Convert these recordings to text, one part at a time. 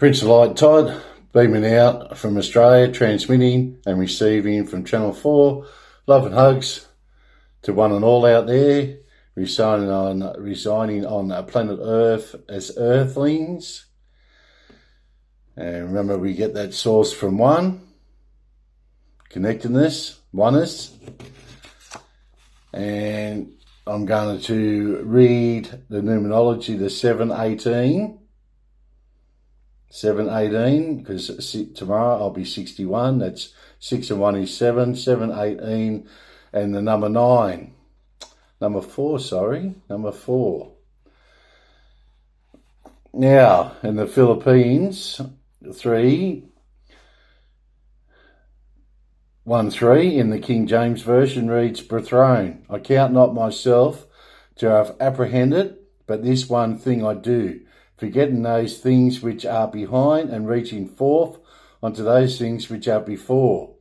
Prince of Light Todd, beaming out from Australia, transmitting and receiving from Channel 4. Love and hugs to one and all out there, residing on planet Earth as Earthlings. And remember, we get that source from one, connectedness, oneness. And I'm going to read the numerology, the 718. 718, because tomorrow I'll be 61. That's 6 and 1 is 7, 718, and the number 9. Number 4. Now, in the Philippians, 3, 1:3 in the King James Version reads, "Brethren, I count not myself to have apprehended, but this one thing I do, forgetting those things which are behind and reaching forth unto those things which are before.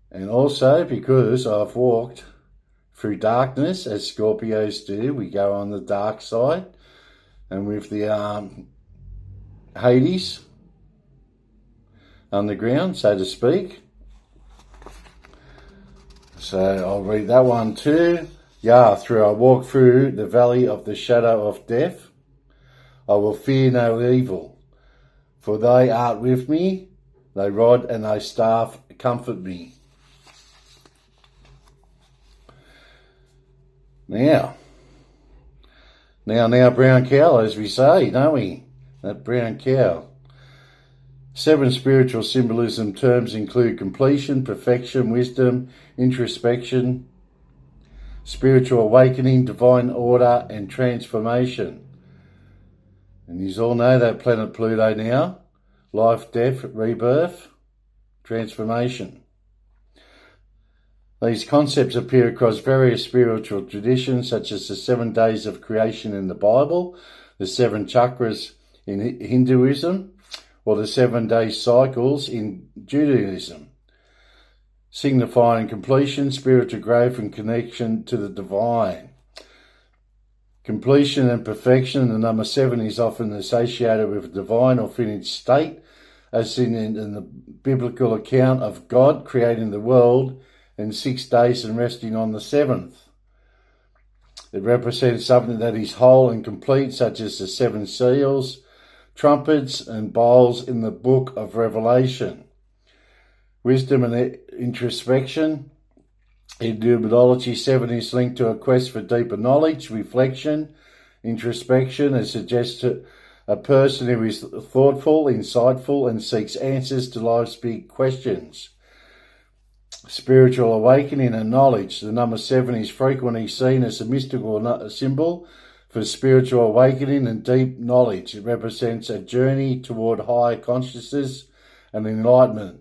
And also because I've walked through darkness, as Scorpios do, we go on the dark side, and with the Hades underground, so to speak." So I'll read that one too. "Yea, through I walk through the valley of the shadow of death, I will fear no evil, for they art with me, thy rod and thy staff comfort me." Now, brown cow, as we say, don't we? That brown cow. 7 spiritual symbolism terms include completion, perfection, wisdom, introspection, spiritual awakening, divine order, and transformation. And you all know that planet Pluto now. Life, death, rebirth, transformation. These concepts appear across various spiritual traditions, such as the 7 days of creation in the Bible, the 7 chakras in Hinduism, or the 7-day cycles in Judaism, signifying completion, spiritual growth, and connection to the divine. Completion and perfection, the number 7 is often associated with a divine or finished state, as seen in the biblical account of God creating the world in 6 days and resting on the 7th. It represents something that is whole and complete, such as the 7 seals, trumpets, and bowls in the book of Revelation. Wisdom and introspection. In numerology, 7 is linked to a quest for deeper knowledge, reflection, introspection. It suggests a person who is thoughtful, insightful, and seeks answers to life's big questions. Spiritual awakening and knowledge. The number 7 is frequently seen as a mystical symbol for spiritual awakening and deep knowledge. It represents a journey toward higher consciousness and enlightenment.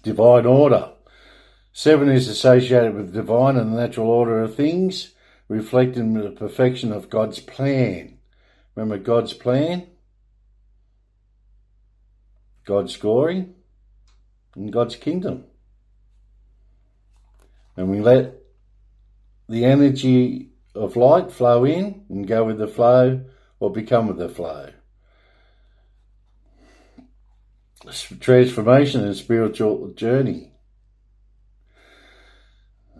Divine order. 7 is associated with divine and the natural order of things, reflecting the perfection of God's plan. Remember God's plan? God's glory and God's kingdom. And we let the energy of light flow in and go with the flow, or become with the flow. Transformation and spiritual journey.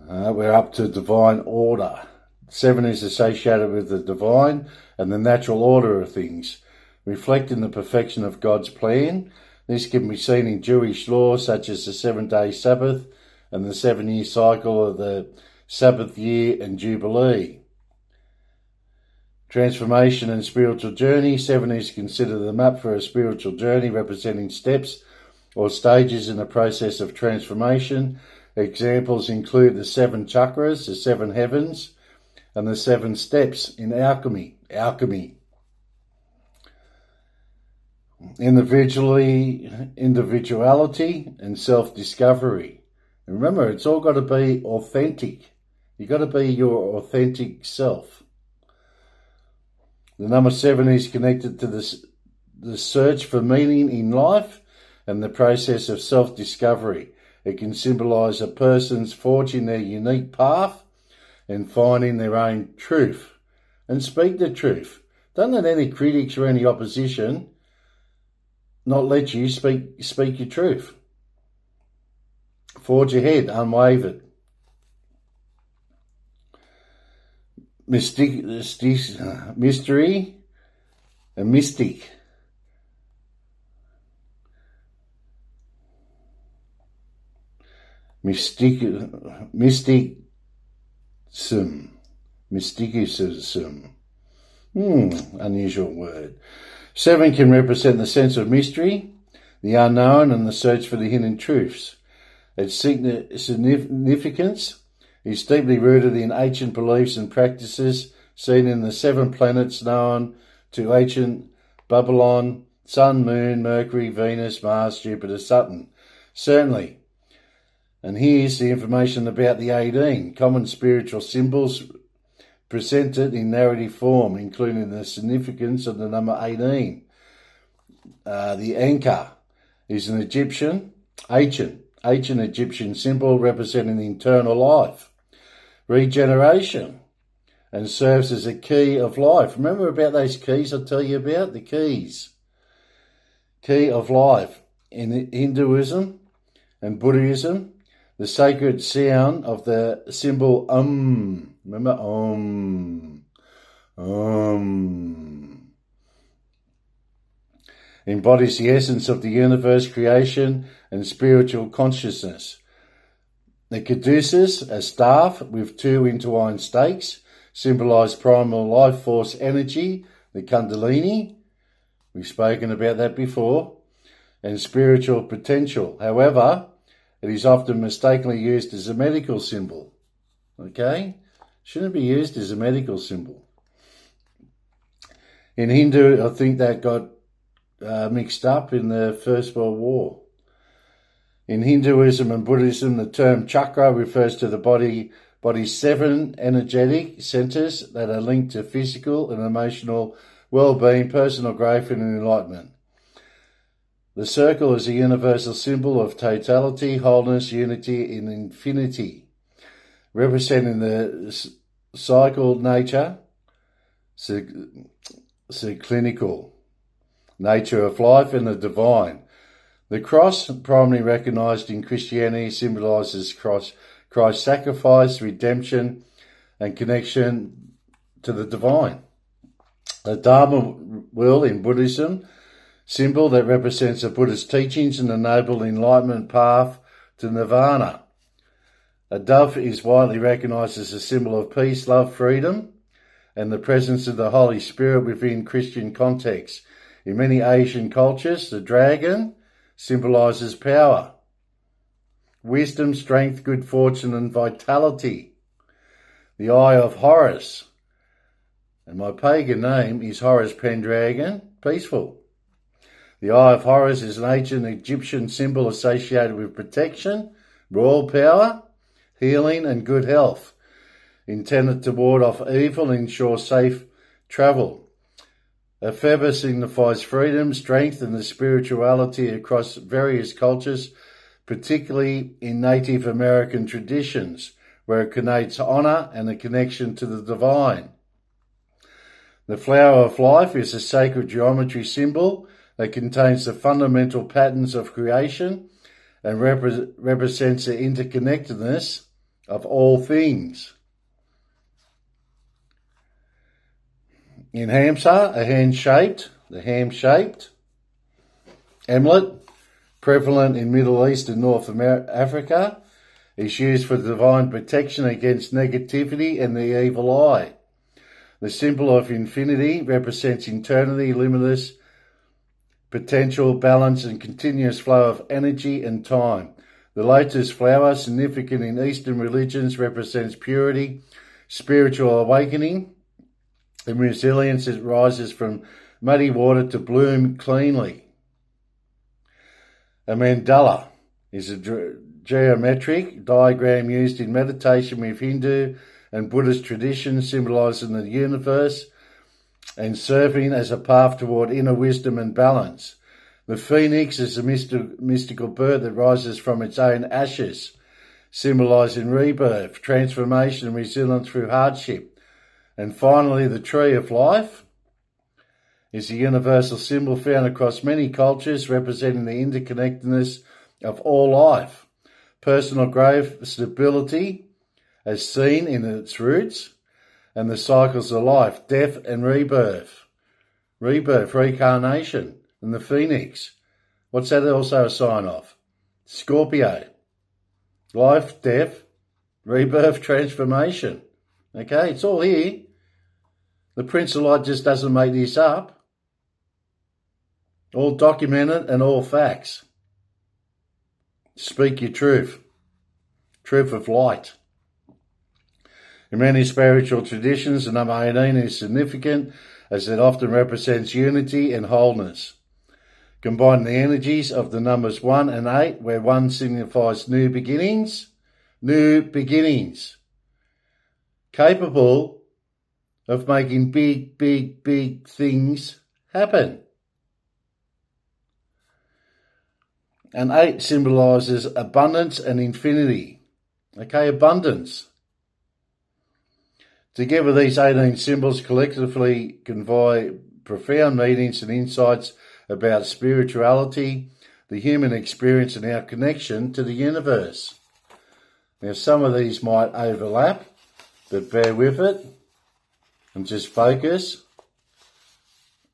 We're up to divine order. 7 is associated with the divine and the natural order of things, reflecting the perfection of God's plan. This can be seen in Jewish law, such as the 7-day Sabbath and the 7-year cycle of the Sabbath year and Jubilee. Transformation and spiritual journey. 7 is considered the map for a spiritual journey, representing steps or stages in the process of transformation. Examples include the 7 chakras, the 7 heavens, and the 7 steps in alchemy. Individuality and self-discovery. And remember, it's all got to be authentic. You've got to be your authentic self. The number 7 is connected to the search for meaning in life and the process of self-discovery. It can symbolise a person's forging their unique path and finding their own truth. And speak the truth. Don't let any critics or any opposition not let you speak your truth. Forge ahead, unwavered. Mystery and mystic. Mysticism. Unusual word. 7 can represent the sense of mystery, the unknown, and the search for the hidden truths. Its significance is deeply rooted in ancient beliefs and practices seen in the 7 planets known to ancient Babylon: Sun, Moon, Mercury, Venus, Mars, Jupiter, Saturn. Certainly. And here's the information about the 18 common spiritual symbols presented in narrative form, including the significance of the number 18. The anchor is an ancient Egyptian symbol representing the eternal life, regeneration, and serves as a key of life. Remember about those keys I tell you about? The keys. Key of life. In Hinduism and Buddhism, the sacred sound of the symbol remember embodies the essence of the universe, creation, and spiritual consciousness. The caduceus, a staff with 2 intertwined stakes, symbolise primal life force energy. The kundalini, we've spoken about that before, and spiritual potential. However, it is often mistakenly used as a medical symbol. Okay? Shouldn't be used as a medical symbol. In Hindu, I think that got mixed up in the First World War. In Hinduism and Buddhism, the term chakra refers to the body's 7 energetic centers that are linked to physical and emotional well-being, personal growth, and enlightenment. The circle is a universal symbol of totality, wholeness, unity, and infinity, representing the cyclical nature, clinical nature of life, and the divine. The cross, primarily recognised in Christianity, symbolises Christ's sacrifice, redemption, and connection to the divine. The Dharma wheel in Buddhism, symbol that represents the Buddhist teachings and the noble enlightenment path to nirvana. A dove is widely recognised as a symbol of peace, love, freedom, and the presence of the Holy Spirit within Christian contexts. In many Asian cultures, the dragon symbolises power, wisdom, strength, good fortune, and vitality. The Eye of Horus, and my pagan name is Horus Pendragon, peaceful. The Eye of Horus is an ancient Egyptian symbol associated with protection, royal power, healing, and good health, intended to ward off evil and ensure safe travel. A feather signifies freedom, strength, and the spirituality across various cultures, particularly in Native American traditions, where it connotes honour and a connection to the divine. The flower of life is a sacred geometry symbol that contains the fundamental patterns of creation and represents the interconnectedness of all things. In Hamsa, the ham-shaped amulet, prevalent in Middle East and North Africa, is used for divine protection against negativity and the evil eye. The symbol of infinity represents eternity, limitless potential, balance, and continuous flow of energy and time. The lotus flower, significant in Eastern religions, represents purity, spiritual awakening, and resilience as it rises from muddy water to bloom cleanly. A mandala is a geometric diagram used in meditation with Hindu and Buddhist traditions, symbolising the universe and serving as a path toward inner wisdom and balance. The phoenix is a mystical bird that rises from its own ashes, symbolizing rebirth, transformation, and resilience through hardship. And finally, the tree of life is a universal symbol found across many cultures, representing the interconnectedness of all life. Personal growth, stability, as seen in its roots, and the cycles of life, death and rebirth, reincarnation, and the phoenix. What's that also a sign of? Scorpio. Life, death, rebirth, transformation. Okay, it's all here. The Prince of Light just doesn't make this up. All documented and all facts. Speak your truth. Truth of light. In many spiritual traditions, the number 18 is significant as it often represents unity and wholeness. Combine the energies of the numbers 1 and 8, where 1 signifies new beginnings, capable of making big things happen. And 8 symbolizes abundance and infinity. Okay, abundance. Together, these 18 symbols collectively convey profound meanings and insights about spirituality, the human experience, and our connection to the universe. Now, some of these might overlap, but bear with it and just focus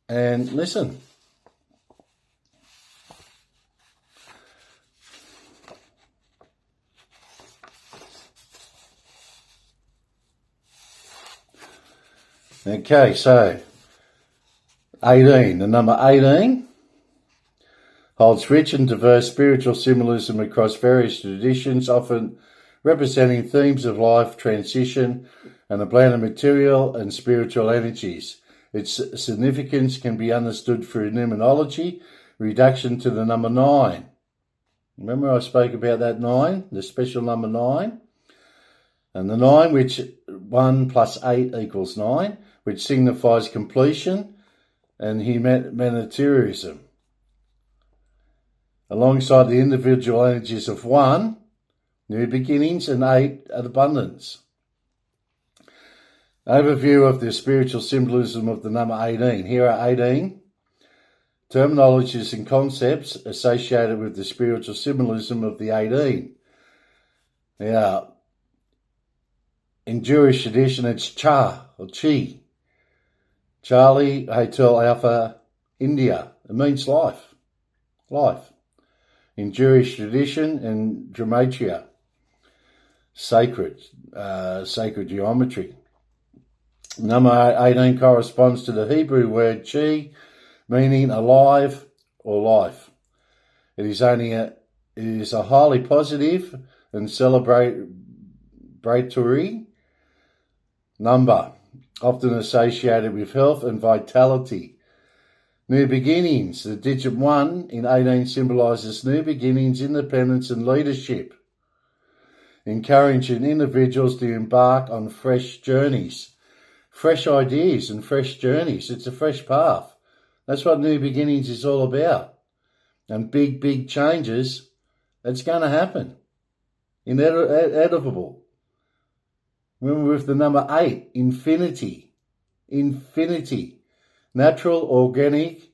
and listen. Okay, so 18, the number 18 holds rich and diverse spiritual symbolism across various traditions, often representing themes of life, transition, and a blend of material and spiritual energies. Its significance can be understood through numerology, reduction to the number 9. Remember I spoke about that 9, the special number 9? And the 9, which 1 plus 8 equals 9, which signifies completion and humanitarianism. Alongside the individual energies of 1, new beginnings, and 8, abundance. Overview of the spiritual symbolism of the number 18. Here are 18 terminologies and concepts associated with the spiritual symbolism of the 18. Now, in Jewish tradition, it's Cha or Chi. Charlie, Hotel, Alpha, India. It means life. Life. In Jewish tradition and gematria, sacred geometry. Number 18 corresponds to the Hebrew word chi, meaning alive or life. It is a highly positive and celebratory number, often associated with health and vitality. New beginnings. The digit 1 in 18 symbolises new beginnings, independence and leadership, encouraging individuals to embark on fresh journeys, fresh ideas and fresh journeys. It's a fresh path. That's what new beginnings is all about. And big changes, that's going to happen. Inevitable. Remember with the number 8, infinity. Natural, organic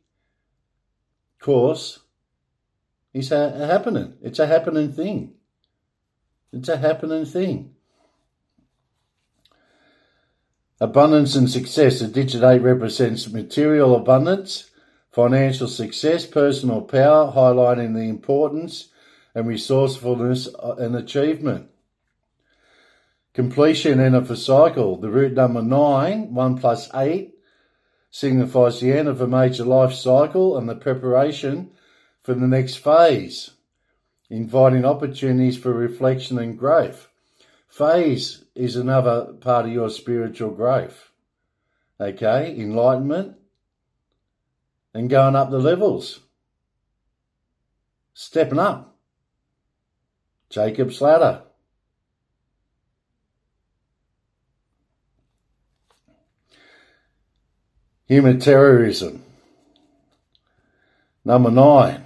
course is happening. It's a happening thing. Abundance and success. The digit 8 represents material abundance, financial success, personal power, highlighting the importance and resourcefulness and achievement. Completion, end of a cycle. The root number 9, 1 plus 8, signifies the end of a major life cycle and the preparation for the next phase, inviting opportunities for reflection and growth. Phase is another part of your spiritual growth. Okay, enlightenment and going up the levels. Stepping up. Jacob's ladder. Humanitarianism. Number 9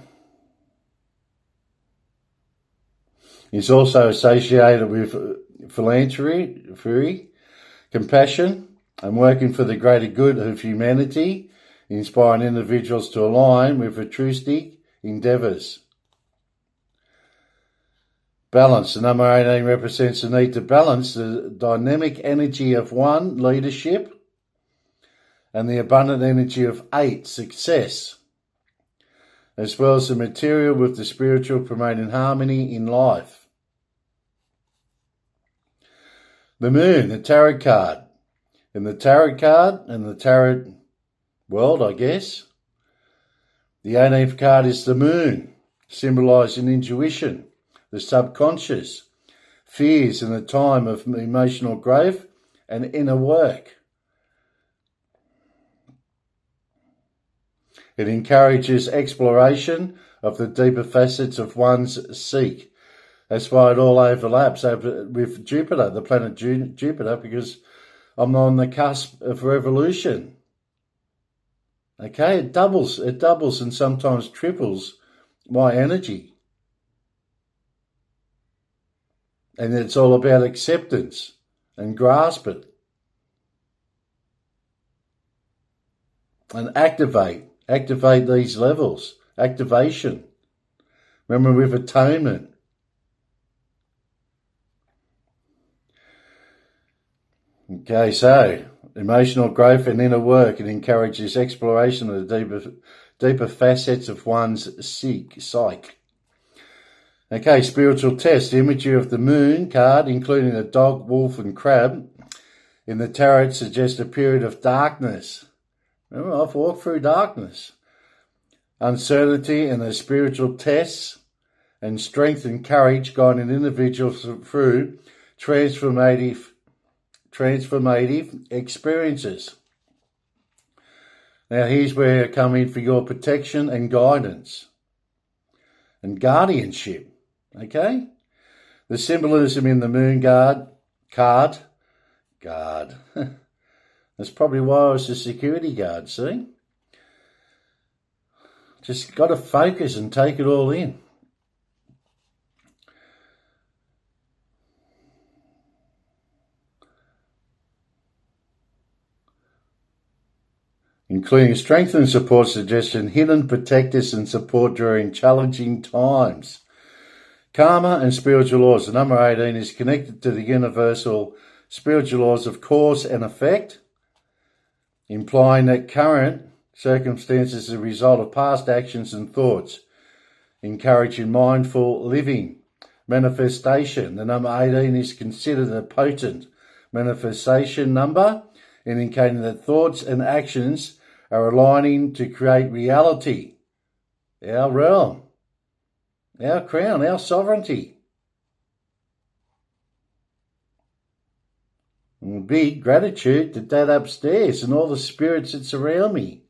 is also associated with philanthropy, compassion, and working for the greater good of humanity, inspiring individuals to align with altruistic endeavours. Balance. The number 18 represents the need to balance the dynamic energy of 1, leadership, and the abundant energy of 8, success, as well as the material with the spiritual, promoting harmony in life. The moon, the tarot card. In the tarot card and the tarot world, I guess, the 18th card is the moon, symbolising intuition, the subconscious, fears in a time of emotional growth and inner work. It encourages exploration of the deeper facets of one's seek. That's why it all overlaps with Jupiter, the planet Jupiter, because I'm on the cusp of revolution. Okay, it doubles and sometimes triples my energy. And it's all about acceptance and grasp it. And activate these levels. Activation. Remember, with atonement. Okay, so emotional growth and inner work. It encourages exploration of the deeper facets of one's psyche. Okay, spiritual test. The imagery of the moon card, including a dog, wolf, and crab, in the tarot suggests a period of darkness. Remember, I've walked through darkness. Uncertainty and the spiritual tests, and strength and courage guiding individuals through transformative experiences. Now here's where I come in for your protection and guidance and guardianship. Okay? The symbolism in the moon card. That's probably why I was a security guard, see? Just got to focus and take it all in. Including strength and support suggestion, hidden protectors and support during challenging times. Karma and spiritual laws. The number 18 is connected to the universal spiritual laws of cause and effect, implying that current circumstances are a result of past actions and thoughts, encouraging mindful living. Manifestation. The number 18 is considered a potent manifestation number, indicating that thoughts and actions are aligning to create reality, our realm, our crown, our sovereignty. And big gratitude to Dad upstairs and all the spirits that surround me.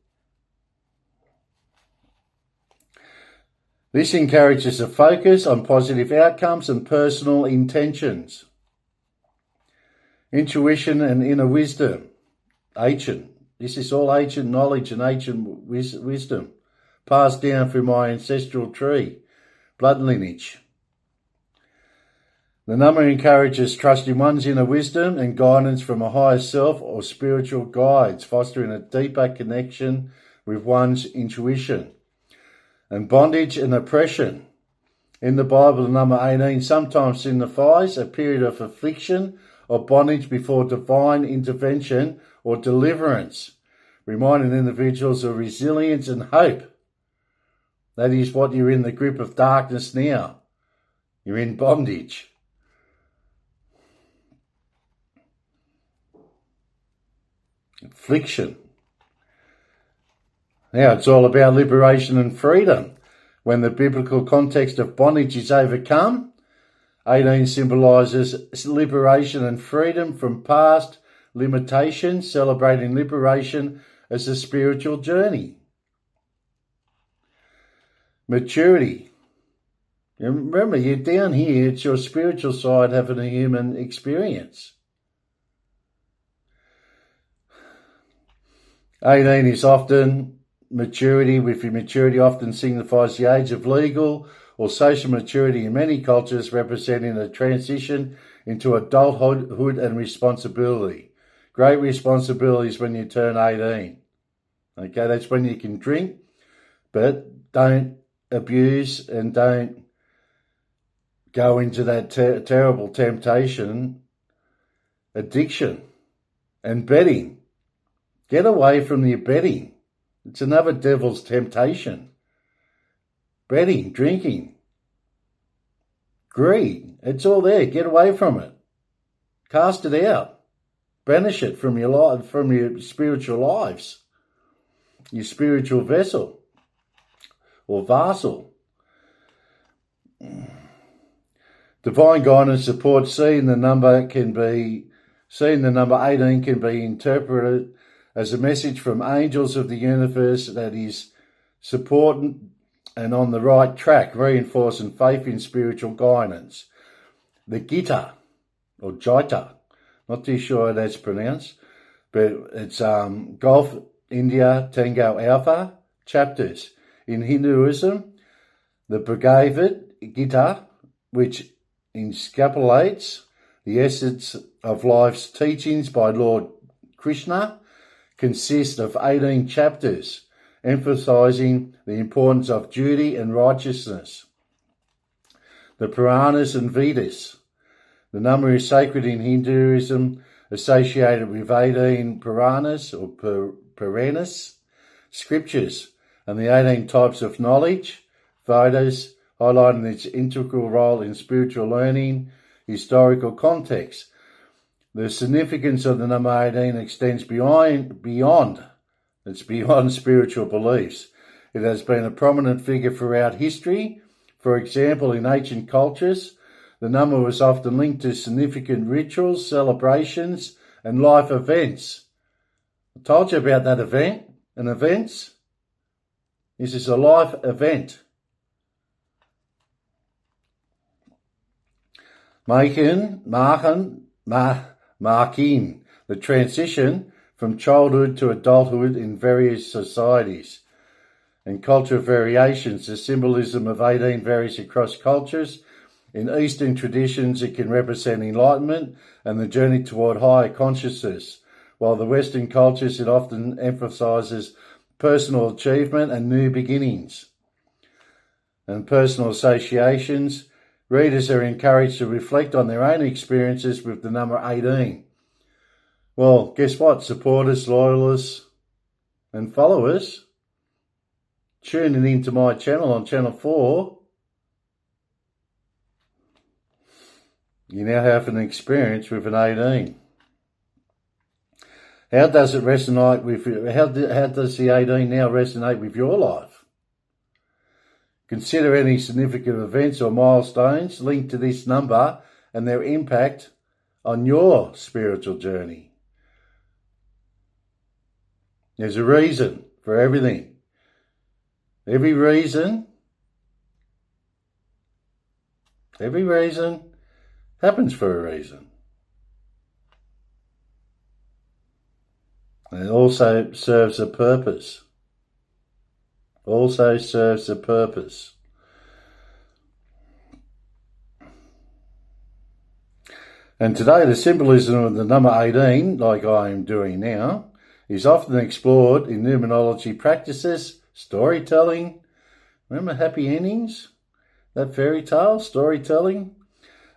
This encourages a focus on positive outcomes and personal intentions. Intuition and inner wisdom. Ancient. This is all ancient knowledge and ancient wisdom passed down through my ancestral tree, blood lineage. The number encourages trusting one's inner wisdom and guidance from a higher self or spiritual guides, fostering a deeper connection with one's intuition. And bondage and oppression. In the Bible, the number 18 sometimes signifies a period of affliction or bondage before divine intervention or deliverance, reminding individuals of resilience and hope. That is what you're in the grip of darkness now. You're in bondage. Affliction. Now it's all about liberation and freedom. When the biblical context of bondage is overcome, 18 symbolises liberation and freedom from past limitations, celebrating liberation as a spiritual journey. Maturity. Remember, you're down here, it's your spiritual side having a human experience. 18 is often maturity, with immaturity often signifies the age of legal or social maturity in many cultures, representing a transition into adulthood and responsibility. Great responsibilities when you turn 18. Okay, that's when you can drink, but don't abuse and don't go into that terrible temptation, addiction, and betting. Get away from the betting. It's another devil's temptation. Betting, drinking, greed, it's all there. Get away from it. Cast it out. Banish it from your life, from your spiritual lives, your spiritual vessel or vassal. Divine guidance support. Seeing the number 18 can be interpreted as a message from angels of the universe that is supporting and on the right track, reinforcing faith in spiritual guidance. The Gita, or Gita, not too sure how that's pronounced, but it's Golf India Tango Alpha chapters. In Hinduism, the Bhagavad Gita, which encapsulates the essence of life's teachings by Lord Krishna, consists of 18 chapters, emphasizing the importance of duty and righteousness. The Puranas and Vedas. The number is sacred in Hinduism, associated with 18 Puranas or Puranas, scriptures, and the 18 types of knowledge, Vedas, highlighting its integral role in spiritual learning, historical context. The significance of the number 18 extends beyond spiritual beliefs. It has been a prominent figure throughout history. For example, in ancient cultures, the number was often linked to significant rituals, celebrations, and life events. I told you about that event and events. This is a life event. Marking the transition from childhood to adulthood in various societies and cultural variations. The symbolism of 18 varies across cultures. In Eastern traditions, it can represent enlightenment and the journey toward higher consciousness, while the Western cultures, it often emphasizes personal achievement and new beginnings and personal associations. Readers are encouraged to reflect on their own experiences with the number 18. Well, guess what? Supporters, loyalists, and followers tuning into my channel on Channel 4, you now have an experience with an 18. How does it resonate with you? How does the 18 now resonate with your life? Consider any significant events or milestones linked to this number and their impact on your spiritual journey. There's a reason for everything. Every reason happens for a reason. And it also serves a purpose. And today, the symbolism of the number 18, like I am doing now, is often explored in numerology practices, storytelling. Remember happy endings? That fairy tale, storytelling?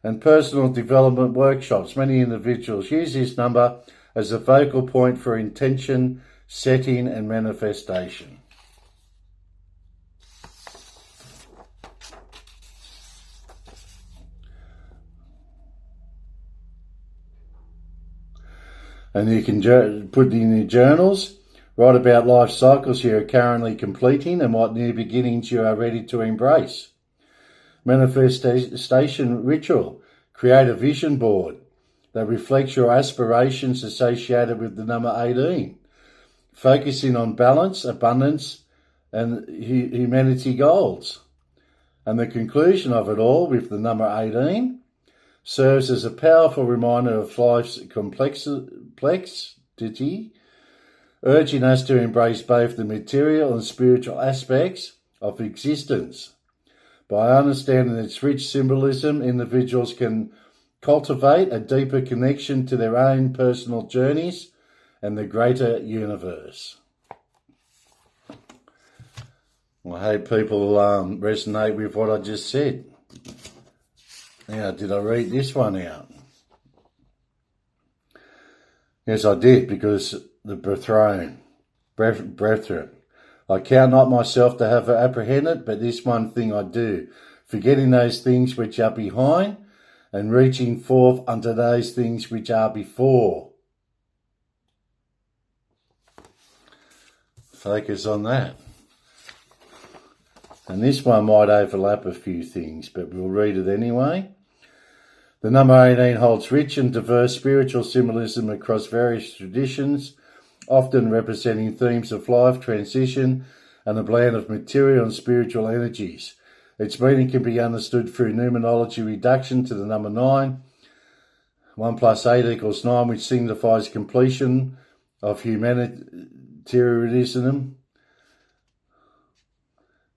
And personal development workshops. Many individuals use this number as a focal point for intention, setting, and manifestation. And you can put in your journals, write about life cycles you are currently completing and what new beginnings you are ready to embrace. Manifestation ritual. Create a vision board that reflects your aspirations associated with the number 18, focusing on balance, abundance, and humanity goals. And the conclusion of it all with the number 18 serves as a powerful reminder of life's complexity, urging us to embrace both the material and spiritual aspects of existence. By understanding its rich symbolism, individuals can cultivate a deeper connection to their own personal journeys and the greater universe. I hope people resonate with what I just said. Now, did I read this one out? Yes, I did, because the brethren, I count not myself to have apprehended, but this one thing I do, forgetting those things which are behind, and reaching forth unto those things which are before. Focus on that. And this one might overlap a few things, but we'll read it anyway. The number 18 holds rich and diverse spiritual symbolism across various traditions, often representing themes of life, transition, and a blend of material and spiritual energies. Its meaning can be understood through numerology reduction to the number 9. 1 plus 8 equals 9, which signifies completion of humanitarianism.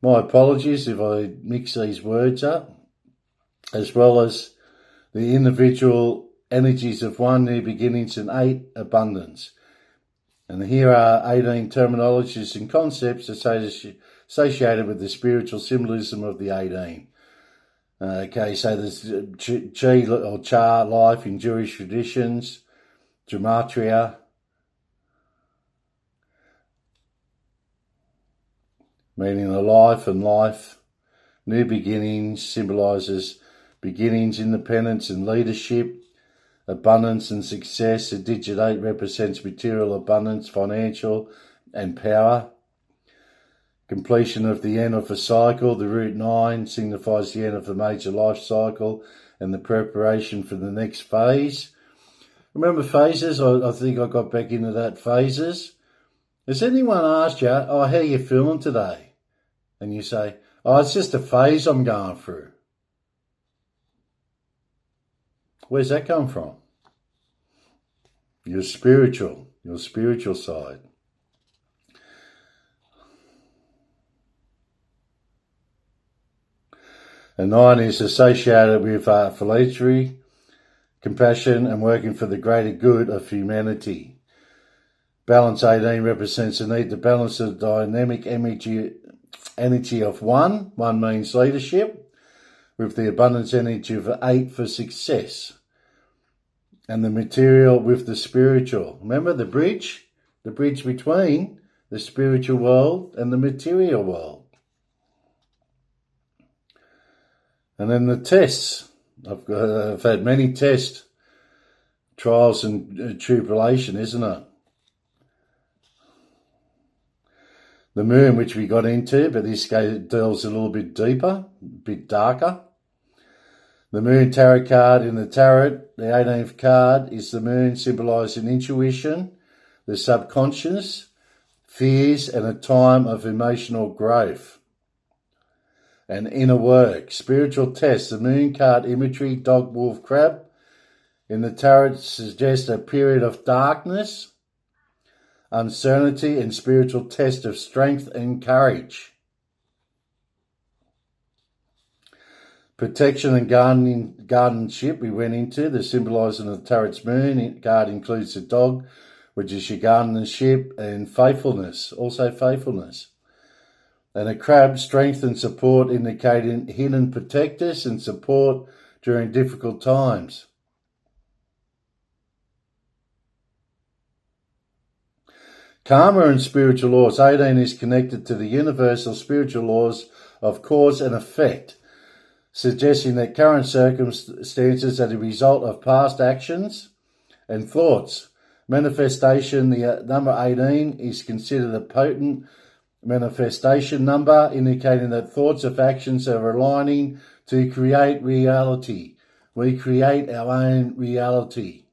My apologies if I mix these words up, as well as the individual energies of 1, new beginnings, and 8, abundance. And here are 18 terminologies and concepts associated with the spiritual symbolism of the 18. Okay, so there's chi or cha, life in Jewish traditions, gematria, meaning a life and life. New beginnings symbolizes beginnings, independence and leadership. Abundance and success. The digit 8 represents material abundance, financial and power. Completion of the end of a cycle. The root 9 signifies the end of a major life cycle and the preparation for the next phase. Remember phases? I think I got back into that, phases. Has anyone asked you, how are you feeling today? And you say, it's just a phase I'm going through. Where's that come from? Your spiritual side. And 9 is associated with philanthropy, compassion, and working for the greater good of humanity. Balance 18 represents the need to balance the dynamic energy of 1. 1 means leadership, with the abundance energy of 8 for success. And the material with the spiritual. Remember the bridge between the spiritual world and the material world. And then the tests. I've had many tests, trials and tribulation, isn't it? The moon, which we got into, but this delves a little bit deeper, a bit darker. The moon tarot card in the tarot, the 18th card, is the moon symbolising intuition, the subconscious, fears, and a time of emotional growth. And inner work, spiritual tests, the moon card imagery, dog, wolf, crab. In the tarot suggests a period of darkness, uncertainty, and spiritual test of strength and courage. Protection and guardianship we went into. The symbolising of the tarot's moon card includes the dog, which is your guardianship, and faithfulness, also faithfulness. And a crab, strength and support, indicating hidden protectors and support during difficult times. Karma and spiritual laws. 18 is connected to the universal spiritual laws of cause and effect, suggesting that current circumstances are the result of past actions and thoughts. Manifestation, the number 18 is considered a potent manifestation number, indicating that thoughts of actions are aligning to create reality. We create our own reality.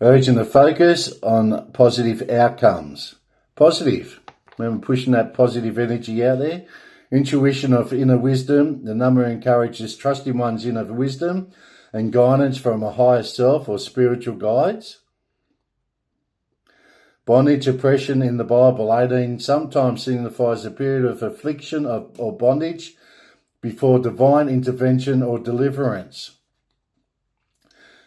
Urging the focus on positive outcomes. Positive. Remember pushing that positive energy out there. Intuition of inner wisdom. The number encourages trusting one's inner wisdom and guidance from a higher self or spiritual guides. Bondage, oppression in the Bible, 18, sometimes signifies a period of affliction or bondage before divine intervention or deliverance.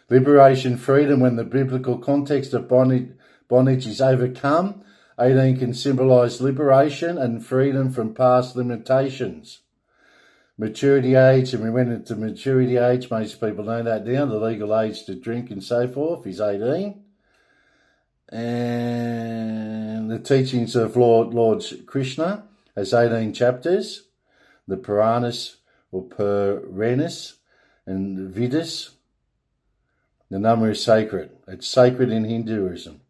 Liberation, freedom, when the biblical context of bondage is overcome. 18 can symbolise liberation and freedom from past limitations. Maturity age, and we went into maturity age, most people know that now, the legal age to drink and so forth is 18. And the teachings of Lord Krishna has 18 chapters. The Puranas or Puranas and Vedas. The number is sacred. It's sacred in Hinduism.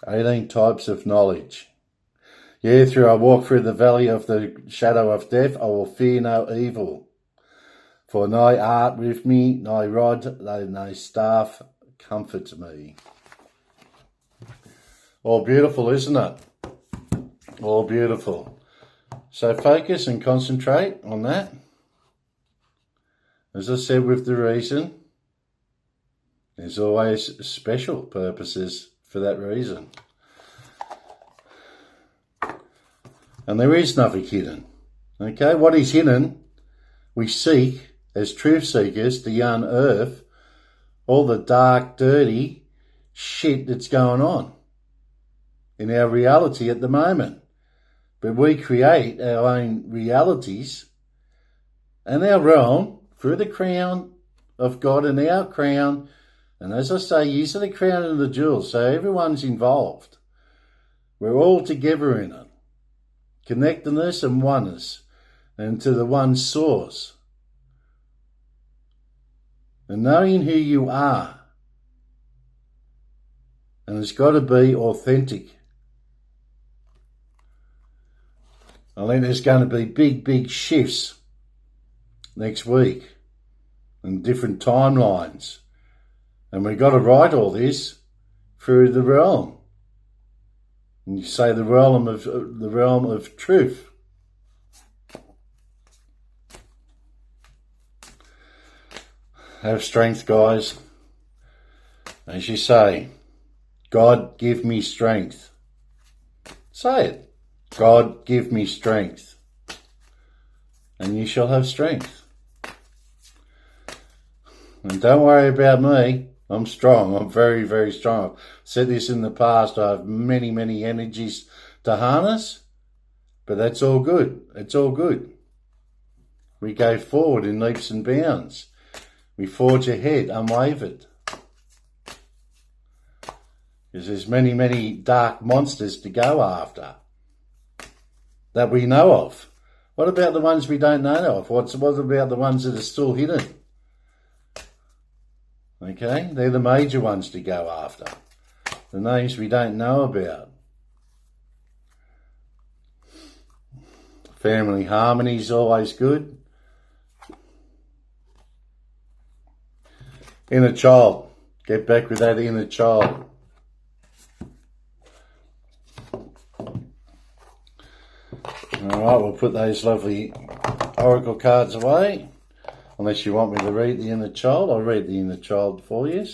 18 types of knowledge. Yea, I walk through the valley of the shadow of death, I will fear no evil. For thy art with me, thy rod, thy staff comforts me. All beautiful, isn't it? All beautiful. So focus and concentrate on that. As I said with the reason, there's always special purposes for that reason. And there is nothing hidden. Okay, what is hidden, we seek as truth seekers to unearth all the dark, dirty shit that's going on in our reality at the moment. But we create our own realities and our realm through the crown of God and our crown. And as I say, use the crown and the jewels, so everyone's involved. We're all together in it. Connectedness and oneness, and to the one source. And knowing who you are. And it's got to be authentic. I think there's going to be big shifts next week and different timelines. And we've got to write all this through the realm. And you say the realm of truth. Have strength, guys. As you say, God, give me strength. Say it. God, give me strength. And you shall have strength. And don't worry about me. I'm strong. I'm very, very strong. I've said this in the past. I have many energies to harness. But that's all good. It's all good. We go forward in leaps and bounds. We forge ahead, unwavered. Because there's many dark monsters to go after that we know of. What about the ones we don't know of? What about the ones that are still hidden? Okay, they're the major ones to go after. The names we don't know about. Family harmony is always good. Inner child. Get back with that inner child. Alright, we'll put those lovely oracle cards away. Unless you want me to read the inner child, I'll read the inner child for you.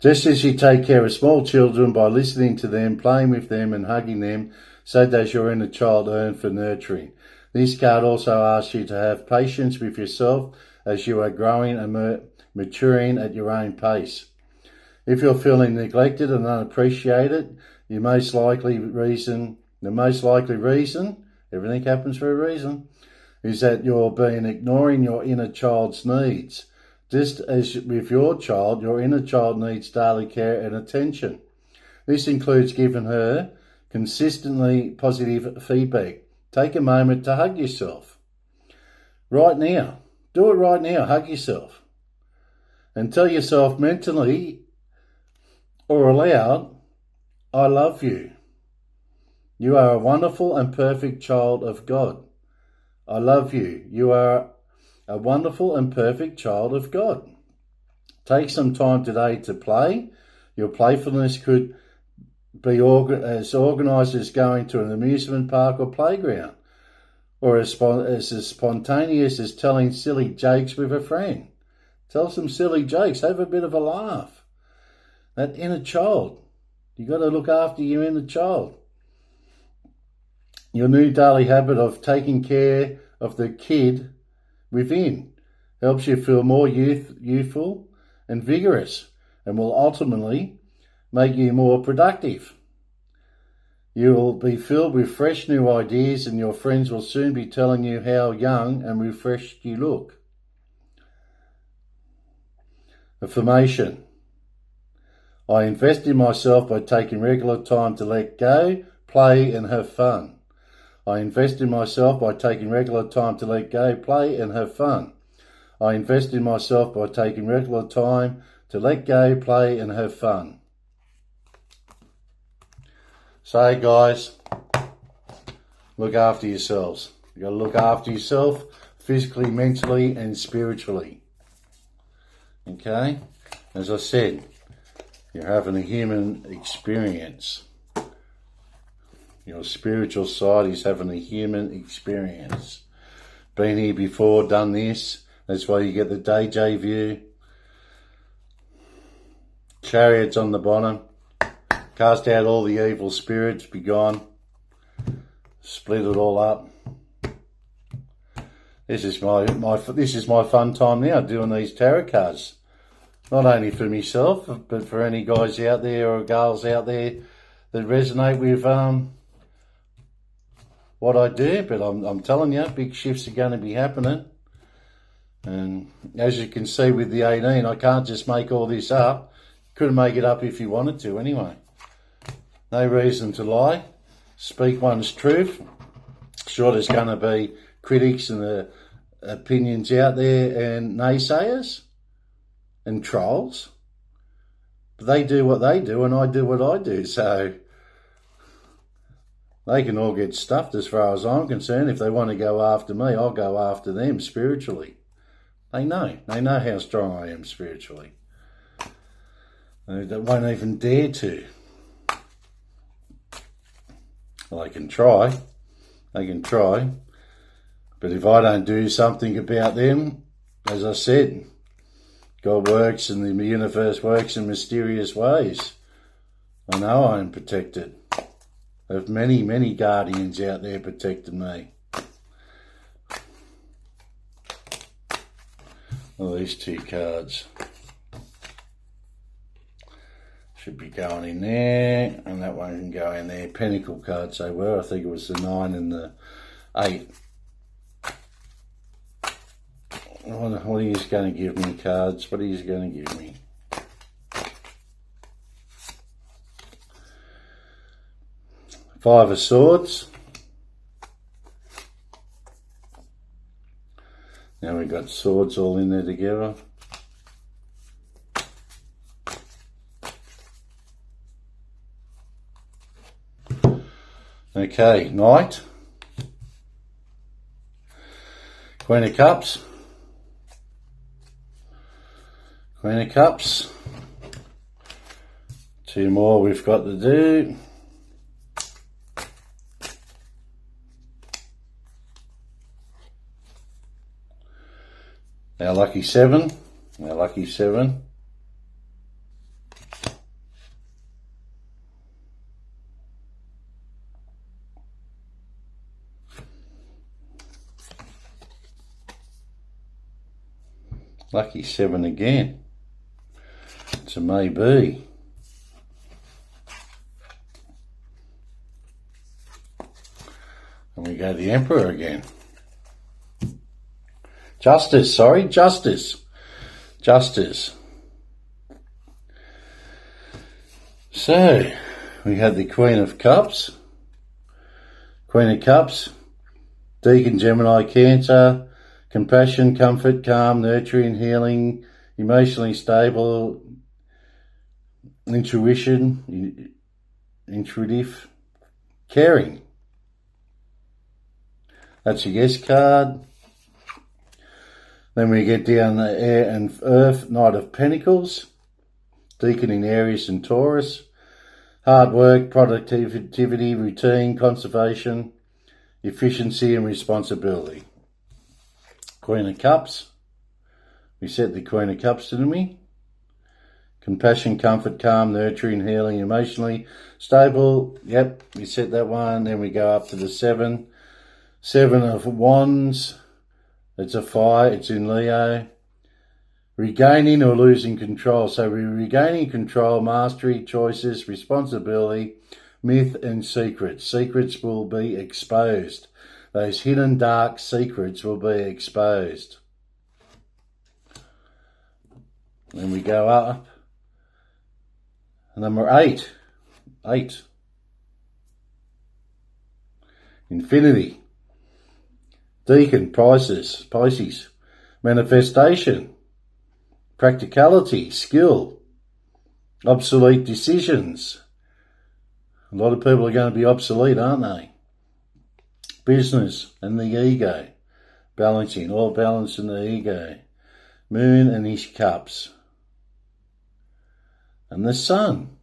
Just as you take care of small children by listening to them, playing with them and hugging them, so does your inner child yearn for nurturing. This card also asks you to have patience with yourself as you are growing and maturing at your own pace. If you're feeling neglected and unappreciated, the most likely reason, everything happens for a reason, is that you're ignoring your inner child's needs. Just as with your child, your inner child needs daily care and attention. This includes giving her consistently positive feedback. Take a moment to hug yourself. Right now. Do it right now. Hug yourself. And tell yourself mentally or aloud, I love you. You are a wonderful and perfect child of God. I love you. You are a wonderful and perfect child of God. Take some time today to play. Your playfulness could be as organised as going to an amusement park or playground, or as spontaneous as telling silly jokes with a friend. Tell some silly jokes. Have a bit of a laugh. That inner child. You got to look after your inner child. Your new daily habit of taking care of the kid within helps you feel more youthful and vigorous, and will ultimately make you more productive. You will be filled with fresh new ideas, and your friends will soon be telling you how young and refreshed you look. Affirmation. I invest in myself by taking regular time to let go, play and have fun. I invest in myself by taking regular time to let go, play and have fun. I invest in myself by taking regular time to let go, play and have fun. So guys, look after yourselves. You've got to look after yourself physically, mentally and spiritually. Okay? As I said, you're having a human experience. Your spiritual side is having a human experience. Been here before, done this. That's why you get the deja vu. Chariots on the bottom. Cast out all the evil spirits, be gone. Split it all up. This is my fun time now, doing these tarot cards. Not only for myself, but for any guys out there or girls out there that resonate with what I do. But I'm telling you, big shifts are going to be happening. And as you can see with the 18, I can't just make all this up. Couldn't make it up if you wanted to anyway. No reason to lie. Speak one's truth. Sure, there's going to be critics and opinions out there and naysayers and trolls. But they do what they do and I do what I do. So they can all get stuffed as far as I'm concerned. If they want to go after me, I'll go after them spiritually. They know how strong I am spiritually. They won't even dare to. Well, they can try. But if I don't do something about them, as I said, God works and the universe works in mysterious ways. I know I am protected. I have many, many guardians out there protecting me. Well, these two cards should be going in there, and that one can go in there. Pentacle cards they were. I think it was the 9 and the 8. What are you going to give me, cards? What are you going to give me? Five of Swords. Now we've got swords all in there together. Okay, Knight. Queen of Cups. Queen of Cups. Two more we've got to do. Our lucky 7. Our lucky 7. Lucky 7 again. It's a maybe. And we go the Emperor again. Justice. So, we had the Queen of Cups. Queen of Cups, Deacon, Gemini, Cancer, compassion, comfort, calm, nurturing, healing, emotionally stable, intuition, intuitive, caring. That's a yes card. Then we get down the air and earth, Knight of Pentacles, Deacon in Aries and Taurus. Hard work, productivity, routine, conservation, efficiency and responsibility. Queen of Cups. We set the Queen of Cups, didn't we? Compassion, comfort, calm, nurturing, healing, emotionally stable. Yep, we set that one. Then we go up to the 7. 7 of Wands. It's a fire. It's in Leo. Regaining or losing control. So we're regaining control, mastery, choices, responsibility, myth and secrets. Secrets will be exposed. Those hidden dark secrets will be exposed. Then we go up. Number 8. 8. Infinity. Deacon, Pisces. Manifestation. Practicality, skill. Obsolete decisions. A lot of people are going to be obsolete, aren't they? Business and the ego. Balancing, all balance in the ego. Moon and his cups. And the sun.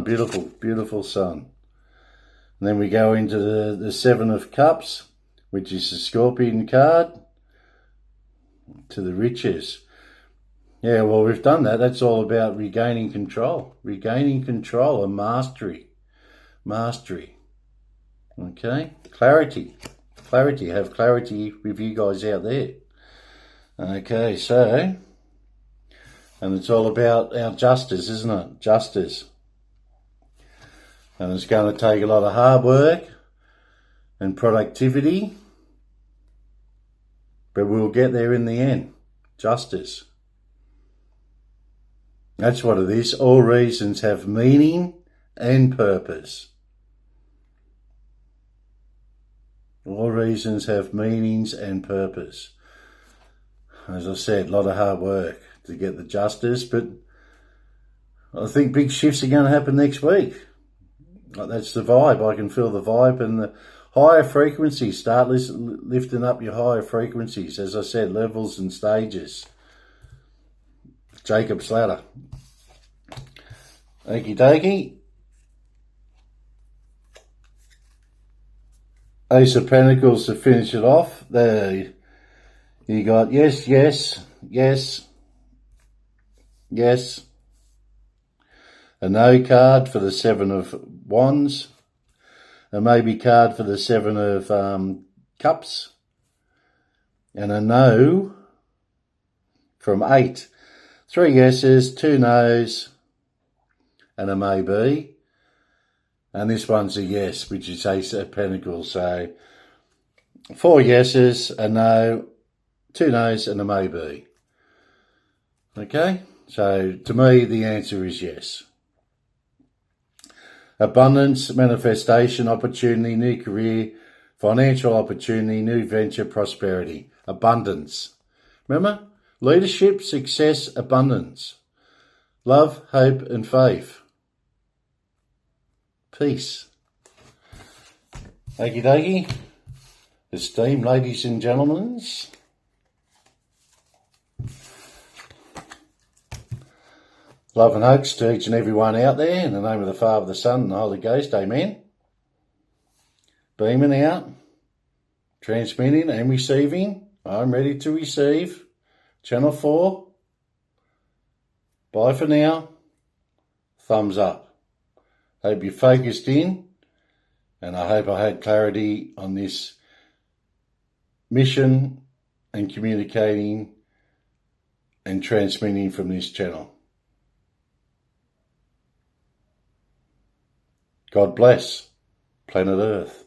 Beautiful, beautiful sun. And then we go into the 7 of Cups, which is the Scorpion card, to the riches. Yeah, well, we've done that. That's all about regaining control. Regaining control and mastery. Mastery. Okay? Clarity. Clarity. Have clarity with you guys out there. Okay, so... And it's all about our justice, isn't it? Justice. And it's going to take a lot of hard work and productivity, but we'll get there in the end. Justice. That's what it is. All reasons have meaning and purpose. All reasons have meanings and purpose. As I said, a lot of hard work to get the justice, but I think big shifts are going to happen next week. That's the vibe. I can feel the vibe, and the higher frequencies. Start lifting up your higher frequencies. As I said, levels and stages. Jacob's ladder. Okie dokie. Ace of Pentacles to finish it off. There you got yes, yes, yes, yes. A no card for the 7 of Wands. A maybe card for the 7 of Cups. And a no from 8. 3 yeses, 2 no's, and a maybe. And this one's a yes, which is Ace of Pentacles. So 4 yeses, a no, 2 no's, and a maybe. Okay? So to me, the answer is yes. Abundance, manifestation, opportunity, new career, financial opportunity, new venture, prosperity. Abundance. Remember? Leadership, success, abundance. Love, hope, and faith. Peace. Okie dokie. Esteemed ladies and gentlemen. Love and hugs to each and every one out there in the name of the Father, the Son, and the Holy Ghost. Amen. Beaming out, transmitting and receiving. I'm ready to receive. Channel 4. Bye for now. Thumbs up. Hope you focused in, and I hope I had clarity on this mission and communicating and transmitting from this channel. God bless planet Earth.